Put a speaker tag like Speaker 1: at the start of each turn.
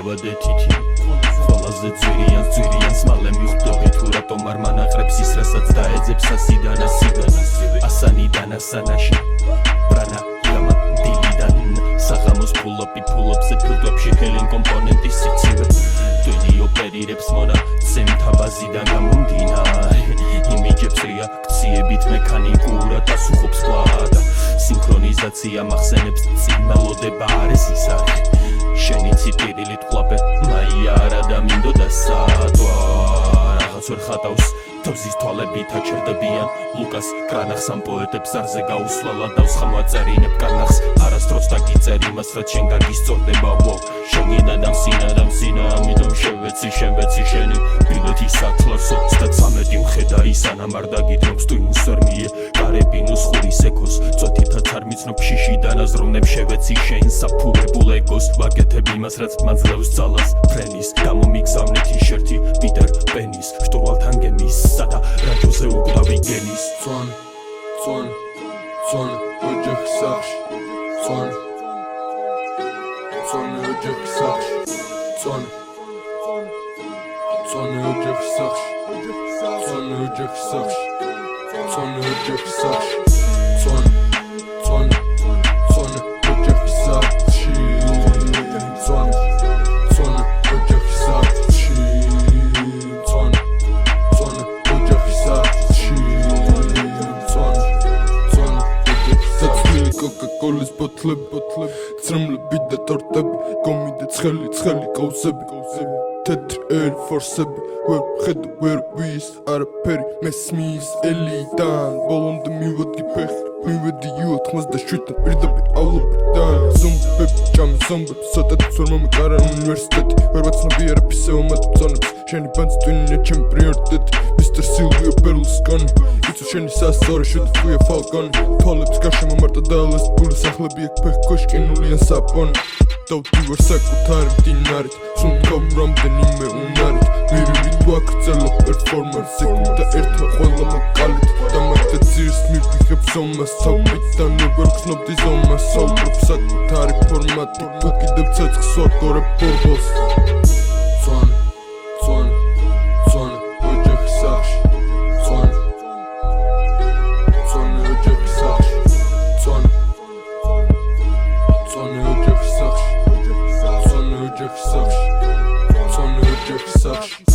Speaker 1: გავადე თითი ყველაზე ძვირიანს მალე მიხვდები თუ რატომ არ მანაყრებს ის რასაც დაეძებს ასიდან ასანიდან ასანაში ბრანა იამა დილიდან საღამოს ფულობზე ფილტვებში ჰელენ კომპონენტი სიცივე ტვინი ოპერირებს მონა ცემთა ბაზიდან გამომდინარე იმიჯებს რეაქციებით მექანიკურად ასუხობს პლატა სინქრონიზაცია მახსენებს წინ მელოდება არის ის არის შენი ციტირილით ყლაპე მაიარა და მინდოდა სატვა რაღაც ვერ ხატავს თავზის თვალებით აჩერდებიან ლუკას კრანახს ამ პოეტებს არზე გაუსვლელად დავსხამვაწერინებ კანახს არასდროს დაგიწერ იმას რაც შენ გაგისწორდება შენგინა დამსინა ამიტომ შევეცი შენი ბილეთი სათლარს 33 მხედა ისანამ არ დაგიძრობს თუ ინსერმიე კარებინოს ხურის ეკოს წვეთითაც არ მიცნობ შიშიდან აზროვნებ შევეცი შენ საფუებულ ეგოს ვაკეთებ იმას რაც მაძლევს ძალას ფრენის გამომიგზავნე ტიშერთი პიტერ პენის შტურვალთან გემის სადა რადიოზე უკვდავი გენის
Speaker 2: წვან ოჯახის სახში წვან ოჯახის სახში წვან ოჯახის სახში ოჯახის სახში ოჯახის სახში კოკაკოლის ბოთლები ცრემლები და ტორტები გომი და ცხელი კაუსები თეთრი ერფორსები ვერ ხედავ ვერ ვის არაფერი მესმის ელიდან ბოლომდე მივოდი ფეხი მივედი U87-დან პირდაპირ ავლობიდან ზომბები ჭამე ზომბებს სოტაც ვერ მომეკარა უნივერსიტეტი ვერ ვაცნობი არაფისე უმატწონებს შენი ბანძი ტვინია ჩემი პრიორიტეტი მისტერ სილვიო ბერლუსკონი იცო შენი სასწორე შეთქვია ფალკონი თვალებს გარშემო მარტო დაალესტული სახლები აქ ფეხქოშკინულიან საპონი დავდივარ საკუთარი მდინარით სულ მდგავ რამდენიმე უნარით ვირილით ვაგრძელო პერფორმანსზე და ერთმა ყველა მოკალით და მარტო ძირს მიფიქებ ზომას თავიდან როგორ ხსნობდი ზომას საუბრობ საკუთარი ფორმატი თუ კიდევ ცეცხლს ვაგორებ ბორბოს წვან ოჯახის სახში წვან ოჯახის სახში წვან ოჯახის სახში ოჯახის სახში ოჯახის სახში